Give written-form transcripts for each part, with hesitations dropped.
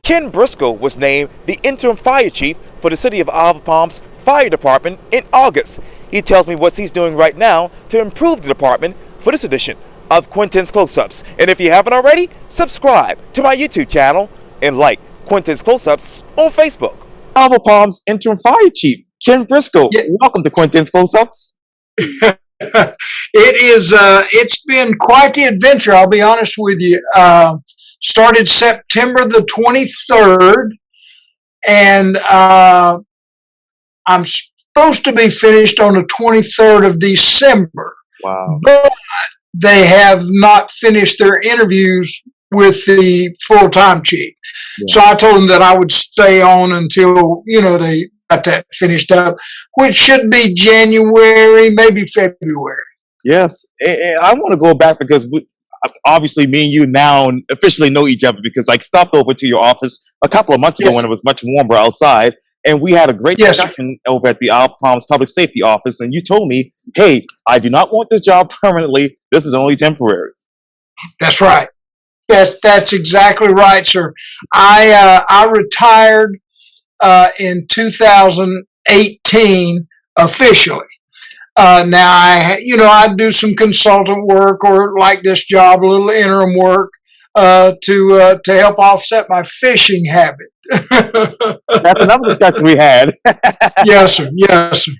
Ken Briscoe was named the interim fire chief for the city of Isle of Palms Fire Department in August. He tells me what he's doing right now to improve the department for this edition of Quintin's Close-Ups. And if you haven't already, subscribe to my YouTube channel and like Quintin's Close-Ups on Facebook. Isle of Palms interim fire chief, Ken Briscoe. Yeah. Welcome to Quintin's Close-Ups. It's been quite the adventure, I'll be honest with you. Started September the 23rd, and I'm supposed to be finished on the 23rd of December. Wow. But they have not finished their interviews with the full-time chief. Yeah. So I told them that I would stay on until, they got that finished up, which should be January, maybe February. Yes. And I want to go back because obviously me and you now officially know each other because I stopped over to your office a couple of months ago when it was much warmer outside. And we had a great discussion over at the Isle of Palms Public Safety Office. And you told me, hey, I do not want this job permanently. This is only temporary. That's right. That's exactly right, sir. I retired in 2018 officially. Now I do some consultant work or like this job, a little interim work to help offset my fishing habit. That's another discussion we had. Yes, sir. Yes, sir.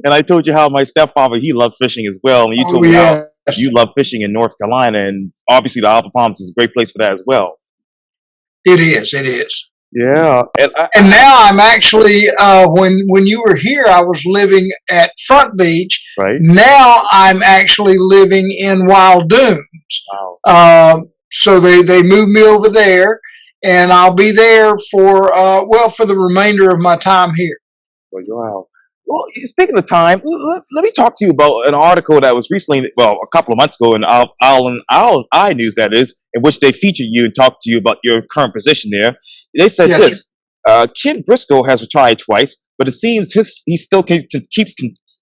And I told you how my stepfather, he loved fishing as well. And you told me how you love fishing in North Carolina. And obviously the Isle of Palms is a great place for that as well. It is. It is. Yeah. And now I'm actually, when you were here, I was living at Front Beach. Right. Now I'm actually living in Wild Dunes. Wow. So they moved me over there, and I'll be there for the remainder of my time here. Wow. Well, speaking of time, let me talk to you about an article that was recently, a couple of months ago in Owl News, that is, in which they featured you and talked to you about your current position there. They said this, Ken Briscoe has retired twice, but it seems he still keeps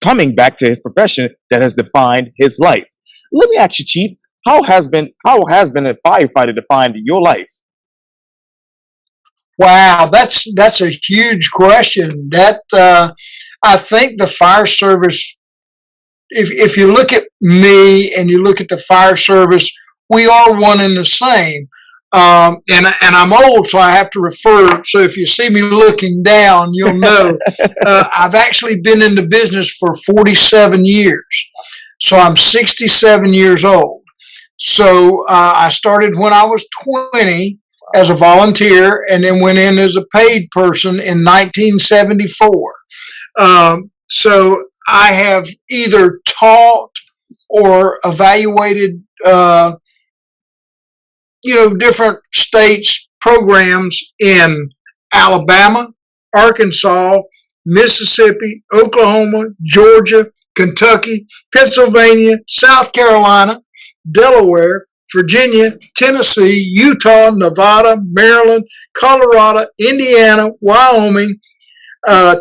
coming back to his profession that has defined his life. Let me ask you, Chief, how has been a firefighter defined your life? Wow, that's a huge question. That I think the fire service, if you look at me and you look at the fire service, we are one and the same. And I'm old, so I have to refer. So if you see me looking down, you'll know I've actually been in the business for 47 years. So I'm 67 years old. So I started when I was 20 as a volunteer, and then went in as a paid person in 1974. So I have either taught or evaluated, different states' programs in Alabama, Arkansas, Mississippi, Oklahoma, Georgia, Kentucky, Pennsylvania, South Carolina, Delaware, Virginia, Tennessee, Utah, Nevada, Maryland, Colorado, Indiana, Wyoming,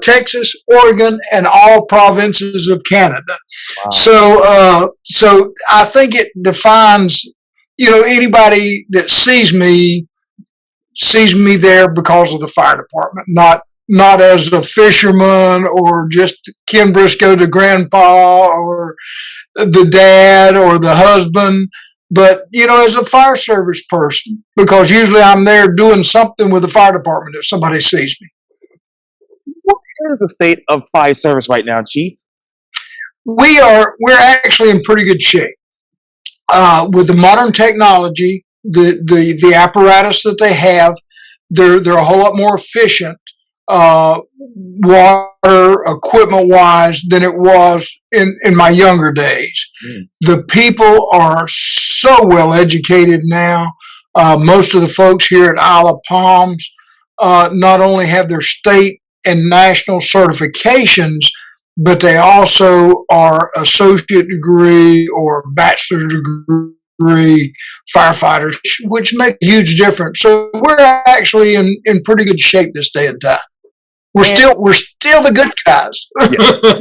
Texas, Oregon, and all provinces of Canada. Wow. So I think it defines, anybody that sees me there because of the fire department, not as a fisherman or just Ken Briscoe, the grandpa, or the dad or the husband, but, as a fire service person, because usually I'm there doing something with the fire department if somebody sees me. What is the state of fire service right now, Chief? We're actually in pretty good shape. With the modern technology, the apparatus that they have, they're a whole lot more efficient, water equipment wise than it was in my younger days. The people are so well educated now. Most of the folks here at Isle of Palms not only have their state and national certifications, but they also are associate degree or bachelor degree firefighters, which make a huge difference. So we're actually in pretty good shape this day and time. We're still the good guys.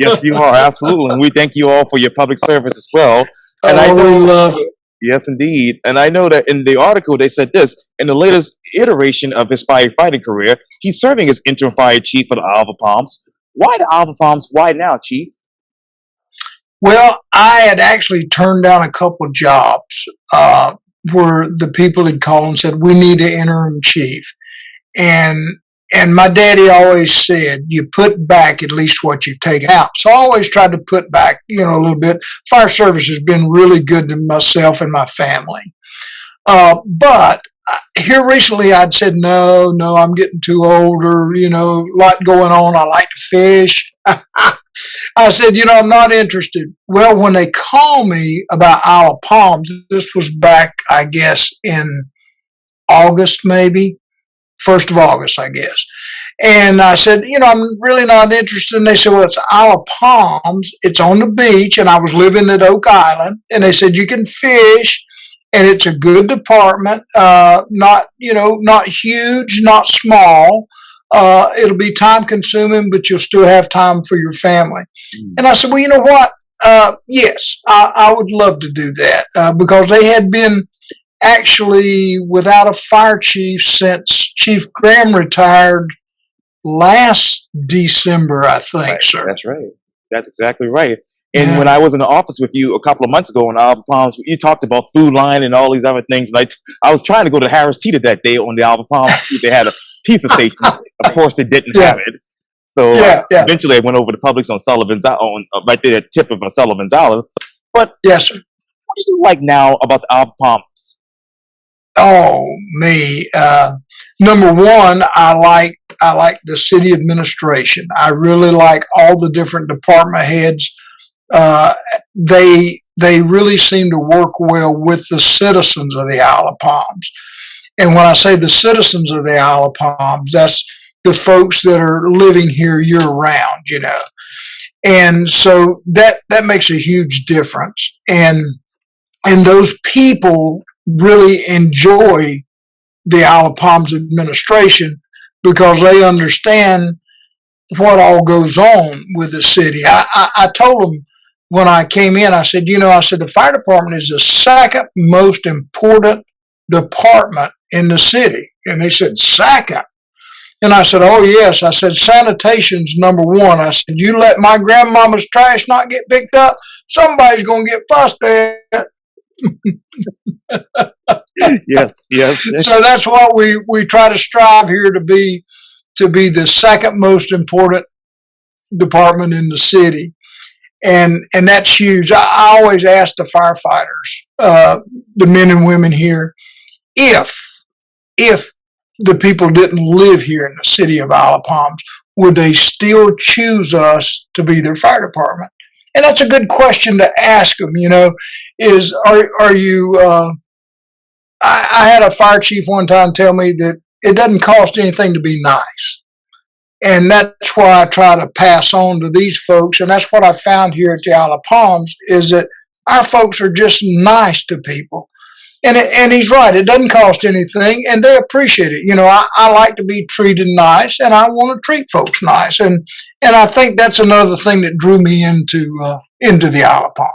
Yes, you are, absolutely. And we thank you all for your public service as well. And I love it. Yes, indeed. And I know that in the article they said this: in the latest iteration of his firefighting career, he's serving as interim fire chief for the Isle of Palms. Why the Isle of Palms? Why now, Chief? Well, I had actually turned down a couple of jobs where the people had called and said, we need an interim chief. And and my daddy always said, you put back at least what you've taken out. So I always tried to put back, a little bit. Fire service has been really good to myself and my family. But here recently I'd said, no, I'm getting too old, or, a lot going on. I like to fish. I said, I'm not interested. Well, when they called me about Isle of Palms, this was back, I guess, in August, maybe 1st of August, I guess. And I said, I'm really not interested. And they said, well, it's Isle of Palms. It's on the beach. And I was living at Oak Island. And they said, you can fish. And it's a good department. Not huge, not small. It'll be time consuming, but you'll still have time for your family. And I said, well, you know what? Yes, I would love to do that because they had been actually without a fire chief since Chief Graham retired last December, I think, Right. sir. That's right. That's exactly right. And Yeah. when I was in the office with you a couple of months ago in Isle of Palms, you talked about Food Line and all these other things. And I was trying to go to Harris Teeter that day on the Isle of Palms to see if they had a pizza station. Of course, they didn't Yeah. have it. So Yeah. eventually, I went over to Publix on Sullivan's on right there at the tip of Sullivan's Island. But Yes, sir. what do you like now about the Isle of Palms? Oh, me. Number one, I like the city administration. I really like all the different department heads. Uh, they really seem to work well with the citizens of the Isle of Palms. And when I say the citizens of the Isle of Palms, that's the folks that are living here year round, And so that makes a huge difference. And those people really enjoy the Isle of Palms administration because they understand what all goes on with the city. I told them when I came in, I said, the fire department is the second most important department in the city. And they said, second. And I said, oh, yes. I said, sanitation's number one. I said, you let my grandmama's trash not get picked up, somebody's going to get fussed at. Yes. So that's what we try to strive here to be the second most important department in the city. And that's huge. I always ask the firefighters, the men and women here, if the people didn't live here in the city of Isle of Palms, would they still choose us to be their fire department? And that's a good question to ask them, is are you, I had a fire chief one time tell me that it doesn't cost anything to be nice. And that's why I try to pass on to these folks. And that's what I found here at the Isle of Palms is that our folks are just nice to people. And he's right. It doesn't cost anything, and they appreciate it. I like to be treated nice, and I want to treat folks nice. And I think that's another thing that drew me into the Isle of Palms.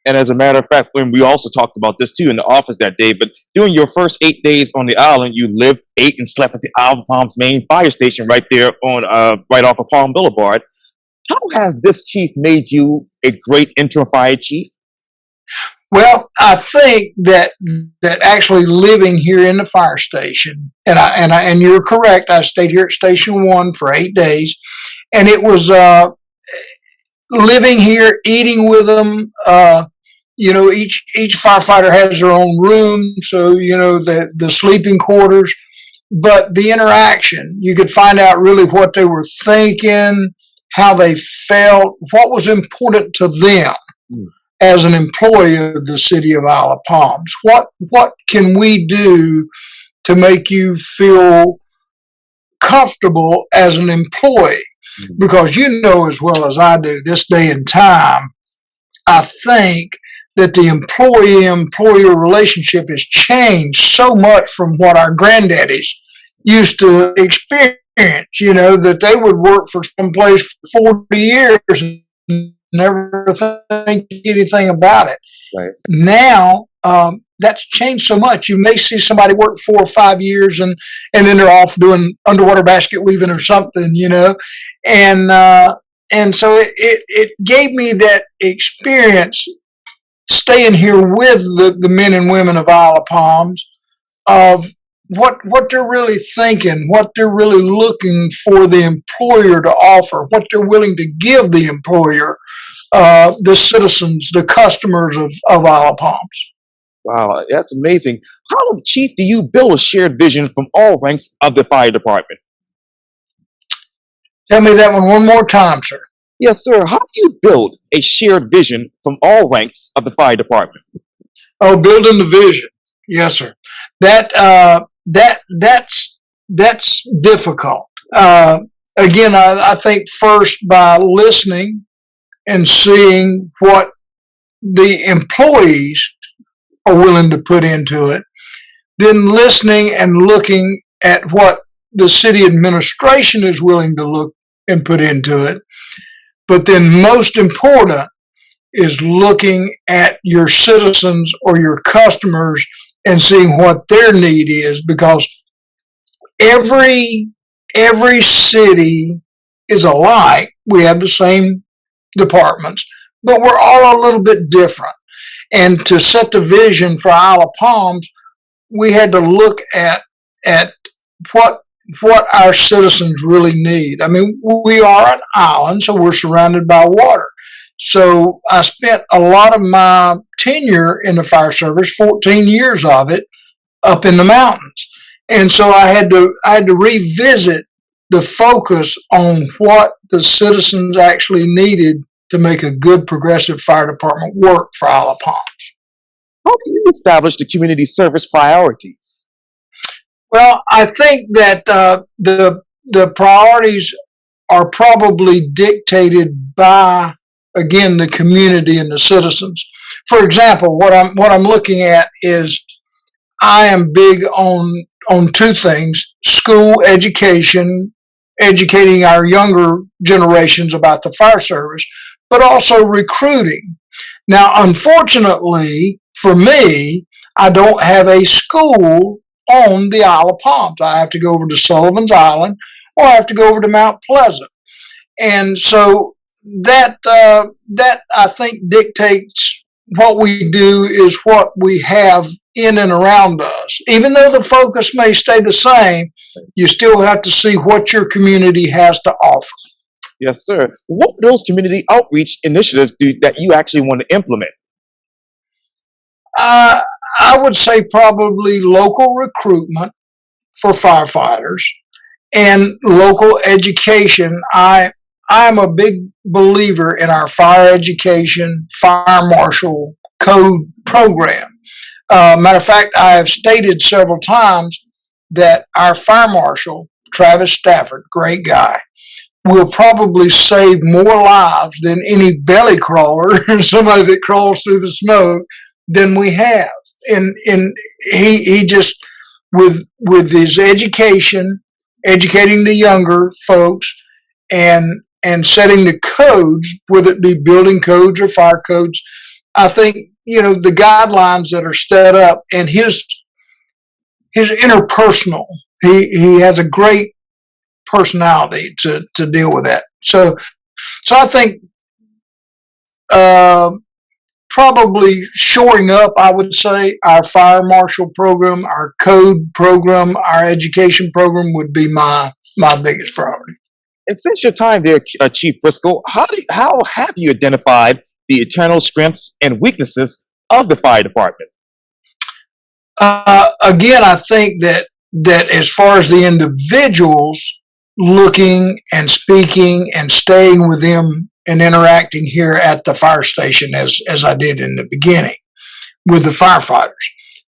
And as a matter of fact, when we also talked about this too in the office that day, but during your first 8 days on the island, you lived, ate, and slept at the Isle of Palms main fire station right there on right off of Palm Boulevard. How has this chief made you a great interim fire chief? Well, I think that actually living here in the fire station, and you're correct. I stayed here at Station 1 for 8 days, and it was living here, eating with them. Each firefighter has their own room, so the sleeping quarters. But the interaction, you could find out really what they were thinking, how they felt, what was important to them. As an employee of the city of Isle of Palms, what can we do to make you feel comfortable as an employee? Because as well as I do, this day and time, I think that the employee-employer relationship has changed so much from what our granddaddies used to experience, that they would work for someplace for 40 years and never think anything about it. Right. Now that's changed so much. You may see somebody work 4 or 5 years and then they're off doing underwater basket weaving or something, and so it gave me that experience staying here with the men and women of Isle of Palms of what they're really thinking, what they're really looking for the employer to offer, what they're willing to give the employer, the citizens, the customers of Isle of Palms. Wow, that's amazing. How, Chief, do you build a shared vision from all ranks of the fire department? Tell me that one more time, sir. Yes, sir. How do you build a shared vision from all ranks of the fire department? Oh, building the vision. Yes, sir. That's difficult. Again, I think first by listening and seeing what the employees are willing to put into it, then listening and looking at what the city administration is willing to look and put into it. But then most important is looking at your citizens or your customers and seeing what their need is, because every city is alike. We have the same departments, but we're all a little bit different. And to set the vision for Isle of Palms, we had to look at what our citizens really need. I mean, we are an island, so we're surrounded by water. So I spent a lot of my tenure in the fire service, 14 years of it, up in the mountains. And so I had to revisit the focus on what the citizens actually needed to make a good progressive fire department work for Isle of Palms. How do you establish the community service priorities? Well, I think that the priorities are probably dictated by, again, the community and the citizens. For example, what I'm looking at is I am big on two things: school education, educating our younger generations about the fire service, but also recruiting. Now, unfortunately for me, I don't have a school on the Isle of Palms. I have to go over to Sullivan's Island, or I have to go over to Mount Pleasant. And so that I think dictates what we do is what we have in and around us. Even though the focus may stay the same, you still have to see what your community has to offer. Yes, sir. What are those community outreach initiatives that you actually want to implement? I would say probably local recruitment for firefighters and local education. I'm a big believer in our fire education, fire marshal code program. Matter of fact, I have stated several times that our fire marshal, Travis Stafford, great guy, will probably save more lives than any belly crawler, somebody that crawls through the smoke, than we have. And he just, with his education, educating the younger folks, and setting the codes, whether it be building codes or fire codes, I think, the guidelines that are set up, and his interpersonal, he has a great personality to deal with that. So I think probably shoring up, I would say, our fire marshal program, our code program, our education program would be my biggest priority. And since your time there, Chief Briscoe, how have you identified the internal strengths and weaknesses of the fire department? Again, I think that as far as the individuals, looking and speaking and staying with them and interacting here at the fire station as I did in the beginning with the firefighters.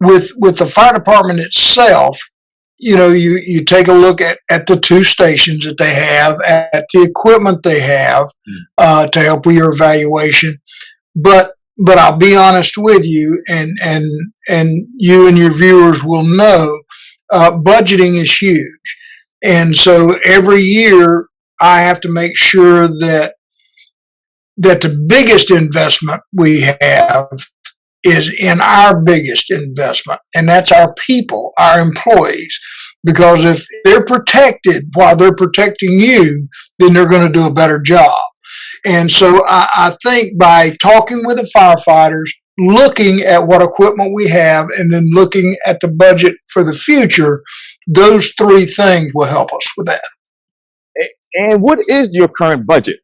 With the fire department itself, you take a look at the two stations that they have, at the equipment they have to help with your evaluation. But I'll be honest with you, and you and your viewers will know, budgeting is huge. And so every year I have to make sure that the biggest investment we have is in our biggest investment, and that's our people, our employees. Because if they're protected while they're protecting you, then they're going to do a better job. And so I think by talking with the firefighters, looking at what equipment we have, and then looking at the budget for the future, those three things will help us with that. And what is your current budget?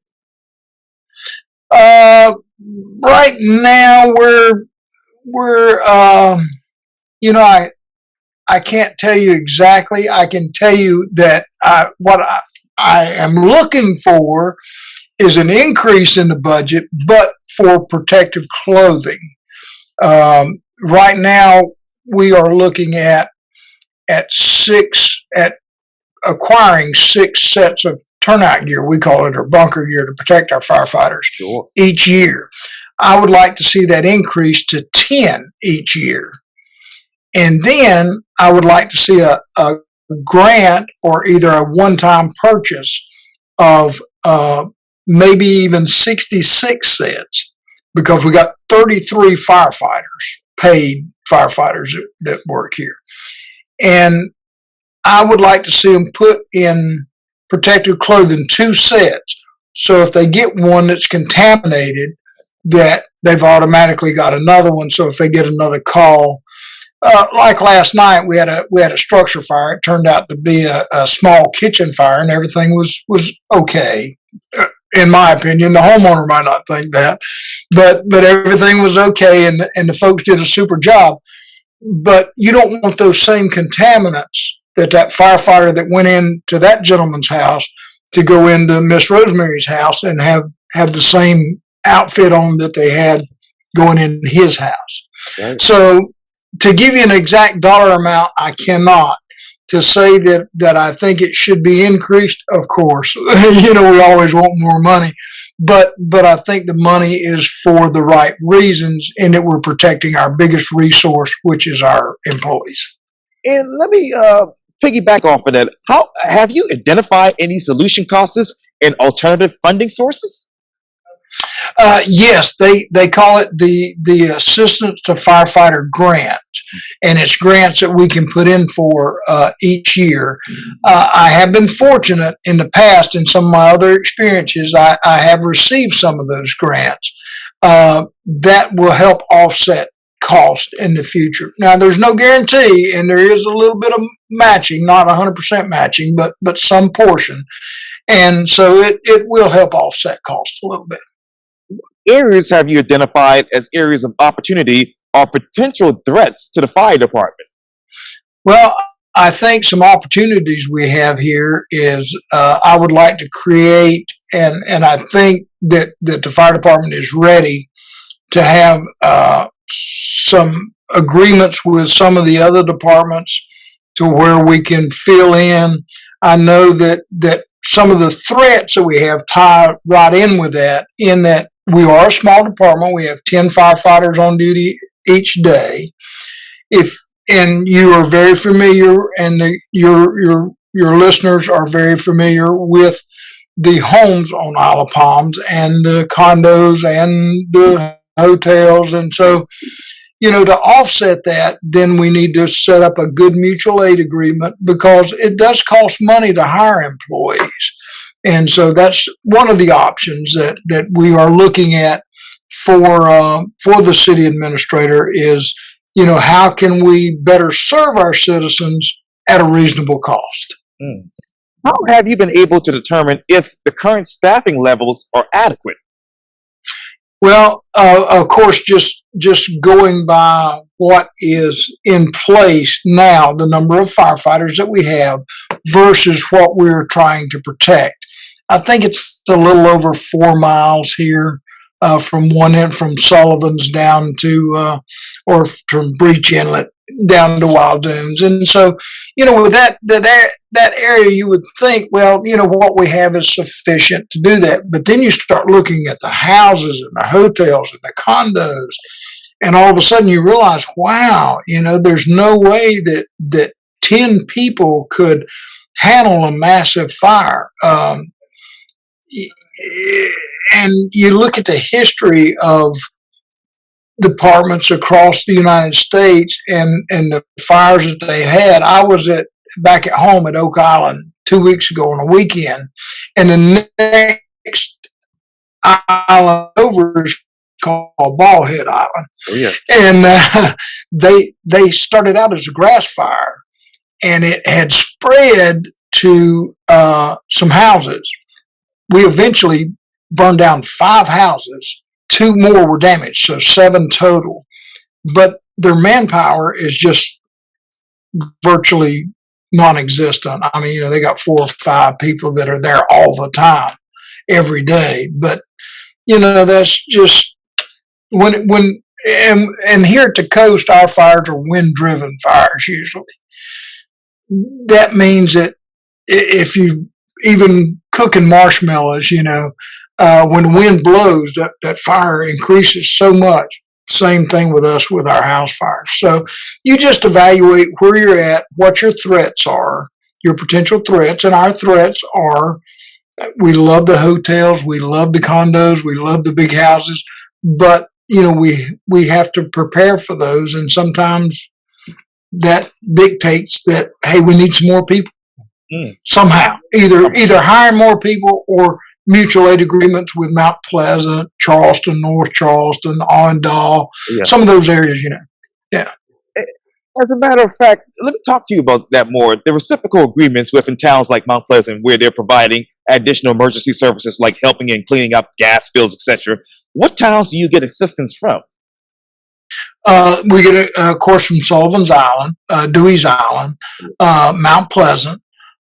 Right now we're you know, I can't tell you exactly. I can tell you that what I am looking for is an increase in the budget, but for protective clothing. Right now, we are looking at acquiring 6 sets of turnout gear, we call it, or bunker gear, to protect our firefighters each year. I would like to see that increase to 10 each year. And then I would like to see a grant or either a one-time purchase of maybe even 66 sets, because we got 33 firefighters, paid firefighters that work here. And I would like to see them put in protective clothing 2 sets. So if they get one that's contaminated, that they've automatically got another one. So if they get another call, like last night, we had a structure fire. It turned out to be a small kitchen fire, and everything was okay. In my opinion, the homeowner might not think that, but everything was okay, and the folks did a super job. But you don't want those same contaminants that firefighter that went into that gentleman's house to go into Miss Rosemary's house and have the same outfit on that they had going in his house. Right. So to give you an exact dollar amount, I cannot. To say that I think it should be increased, of course, we always want more money, but I think the money is for the right reasons, and that we're protecting our biggest resource, which is our employees. And let me piggyback off of that. How have you identified any solution costs and alternative funding sources? Yes, they call it the Assistance to Firefighter Grant, and it's grants that we can put in for each year. I have been fortunate in the past, in some of my other experiences, I have received some of those grants that will help offset cost in the future. Now, there's no guarantee, and there is a little bit of matching, not 100% matching, but some portion, and so it will help offset cost a little bit. Areas have you identified as areas of opportunity or potential threats to the fire department? Well, I think some opportunities we have here is I would like to create, and I think that the fire department is ready to have some agreements with some of the other departments to where we can fill in. I know that some of the threats that we have tie right in with that, in that we are a small department. We have 10 firefighters on duty each day. And you are very familiar, and your listeners are very familiar with the homes on Isle of Palms and the condos and the hotels. And so, to offset that, then we need to set up a good mutual aid agreement, because it does cost money to hire employees. And so that's one of the options that we are looking at for the city administrator is, how can we better serve our citizens at a reasonable cost? How have you been able to determine if the current staffing levels are adequate? Well, of course, just going by what is in place now, the number of firefighters that we have versus what we're trying to protect. I think it's a little over 4 miles here from one end, from Sullivan's down to, or from Breach Inlet down to Wild Dunes. And so, with that area, you would think, well, what we have is sufficient to do that. But then you start looking at the houses and the hotels and the condos, and all of a sudden you realize, wow, there's no way that 10 people could handle a massive fire. And you look at the history of departments across the United States and the fires that they had. I was back at home at Oak Island 2 weeks ago on a weekend, and the next island over is called Ballhead Island. Oh, yeah. And they started out as a grass fire, and it had spread to some houses. We eventually burned down 5 houses. 2 more were damaged, so 7 total. But their manpower is just virtually non-existent. I mean, they got 4 or 5 people that are there all the time, every day. But that's just and here at the coast, our fires are wind-driven fires usually. That means that if you even cooking marshmallows, when the wind blows, that fire increases so much. Same thing with us with our house fires. So you just evaluate where you're at, what your threats are, your potential threats, and our threats are, we love the hotels, we love the condos, we love the big houses, but we have to prepare for those, and sometimes that dictates that, hey, we need some more people. Somehow, either hire more people or mutual aid agreements with Mount Pleasant, Charleston, North Charleston, Ondal, some of those areas, Yeah. As a matter of fact, let me talk to you about that more. The reciprocal agreements within towns like Mount Pleasant, where they're providing additional emergency services like helping and cleaning up gas spills, etc. What towns do you get assistance from? We get it, of course, from Sullivan's Island, Dewey's Island, Mount Pleasant,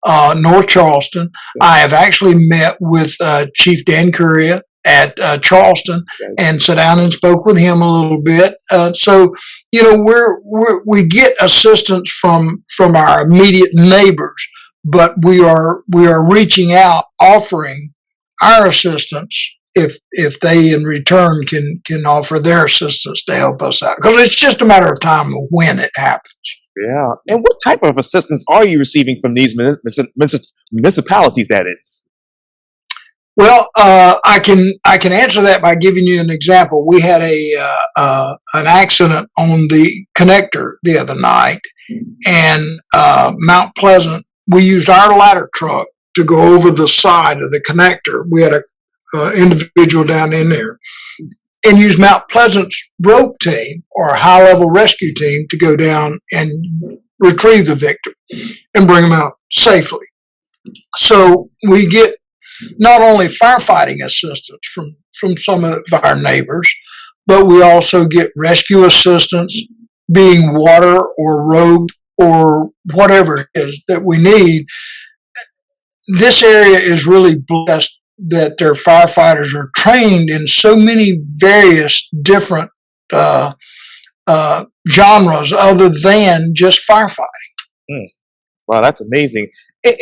North Charleston. I have actually met with Chief Dan Curria at Charleston and sat down and spoke with him a little bit. So we get assistance from our immediate neighbors, but we are reaching out, offering our assistance if they in return can offer their assistance to help us out, because it's just a matter of time of when it happens. Yeah. And what type of assistance are you receiving from these municipalities, that is? Well, I can answer that by giving you an example. We had an accident on the connector the other night, and Mount Pleasant, we used our ladder truck to go over the side of the connector. We had a individual down in there, and use Mount Pleasant's rope team or high-level rescue team to go down and retrieve the victim and bring them out safely. So we get not only firefighting assistance from some of our neighbors, but we also get rescue assistance, being water or rope or whatever it is that we need. This area is really blessed that their firefighters are trained in so many various different genres other than just firefighting. Wow, that's amazing. And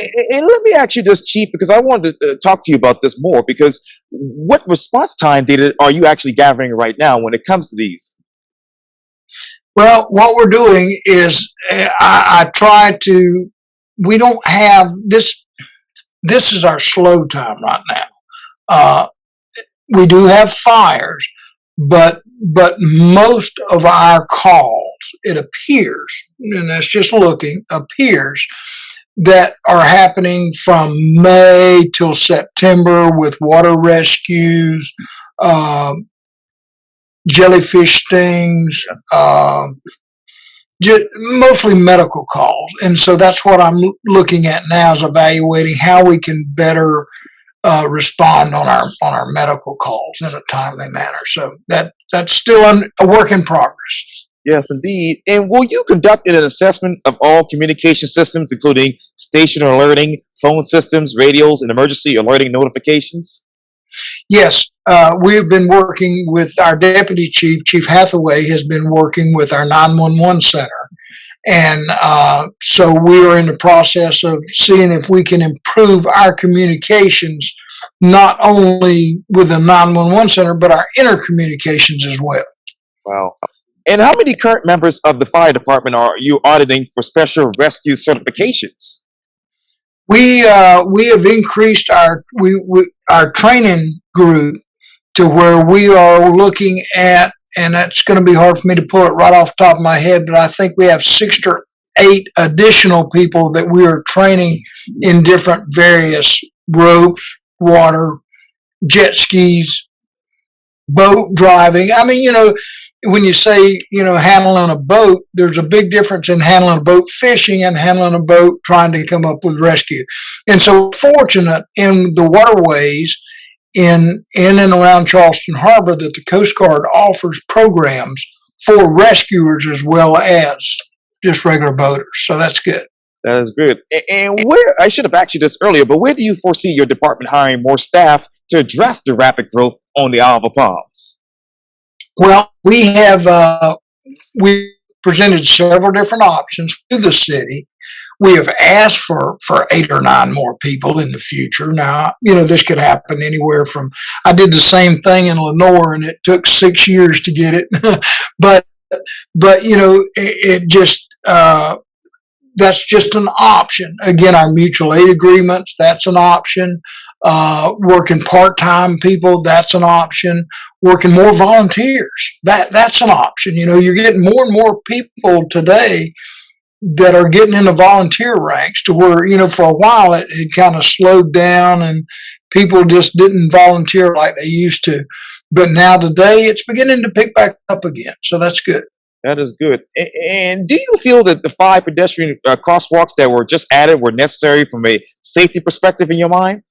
let me ask you this, Chief, because I wanted to talk to you about this more, because what response time data are you actually gathering right now when it comes to these? Well, what we're doing is I try to, we don't have this. This is our slow time right now. We do have fires, but most of our calls, it appears, and that's just looking, appears that are happening from May till September with water rescues, jellyfish stings, mostly medical calls. And so that's what I'm looking at now, is evaluating how we can better respond on our medical calls in a timely manner. So that's still a work in progress. Yes, indeed. And will you conduct an assessment of all communication systems, including station alerting, phone systems, radios, and emergency alerting notifications? Yes, we've been working with our deputy chief, Chief Hathaway, has been working with our 911 center. And so we are in the process of seeing if we can improve our communications, not only with the 911 center, but our intercommunications as well. Wow. And how many current members of the fire department are you auditing for special rescue certifications? We have increased our training group to where we are looking at and that's going to be hard for me to pull it right off the top of my head, but I think we have 6 or 8 additional people that we are training in different various ropes, water, jet skis, boat driving. I mean, when you say, handling a boat, there's a big difference in handling a boat fishing and handling a boat trying to come up with rescue. And so fortunate in the waterways in and around Charleston Harbor that the Coast Guard offers programs for rescuers as well as just regular boaters. So that's good. That is good. And where, I should have asked you this earlier, but where do you foresee your department hiring more staff to address the rapid growth on the Isle of Palms? Well, we presented several different options to the city. We have asked for 8 or 9 more people in the future. Now, this could happen anywhere from, I did the same thing in Lenore and it took 6 years to get it. but, it just, that's just an option. Again, our mutual aid agreements, that's an option. Working part-time people, that's an option. Working more volunteers, that's an option. You're getting more and more people today that are getting in the volunteer ranks to where, for a while it kind of slowed down and people just didn't volunteer like they used to. But now today it's beginning to pick back up again. So that's good. That is good. And do you feel that the 5 pedestrian crosswalks that were just added were necessary from a safety perspective in your mind?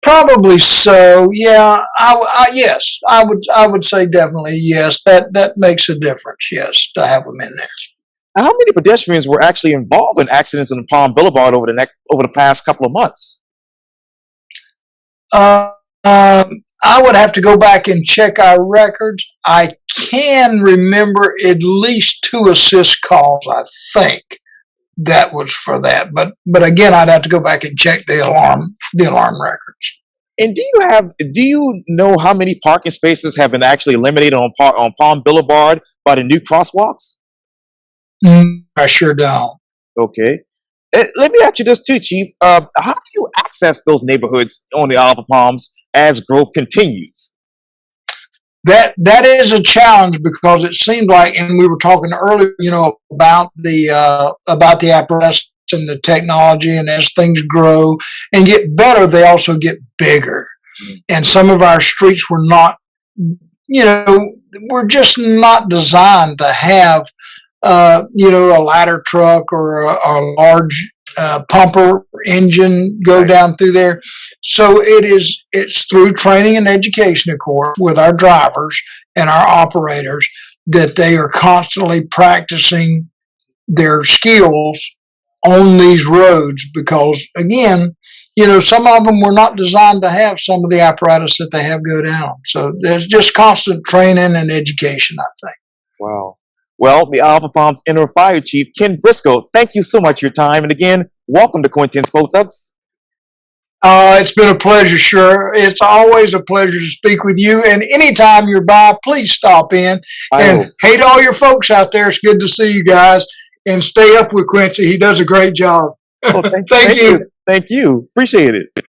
Probably so. Yeah. Yes. I would say definitely yes. That makes a difference. Yes, to have them in there. How many pedestrians were actually involved in accidents on Palm Boulevard over the past couple of months? I would have to go back and check our records. I can remember at least 2 assist calls, I think. That was for that. But again, I'd have to go back and check the alarm records. And do you know how many parking spaces have been actually eliminated on Palm Boulevard by the new crosswalks? I sure don't. Okay. Let me ask you this too, Chief. How do you access those neighborhoods on the Isle of Palms as growth continues? That is a challenge because it seemed like, and we were talking earlier, about the apparatus and the technology, and as things grow and get better, they also get bigger. Mm-hmm. And some of our streets were not, we're just not designed to have, a ladder truck or a large pumper engine go down through there. So it's through training and education, of course, with our drivers and our operators, that they are constantly practicing their skills on these roads because, again, some of them were not designed to have some of the apparatus that they have go down. So there's just constant training and education, I think. Wow. Well, the Isle of Palms Interim Fire Chief, Ken Briscoe, thank you so much for your time. And again, welcome to Quintin's Close-Ups. It's been a pleasure, sure. It's always a pleasure to speak with you. And anytime you're by, please stop in. And hey to all your folks out there, it's good to see you guys. And stay up with Quincy. He does a great job. Well, thank you. Thank you. Appreciate it.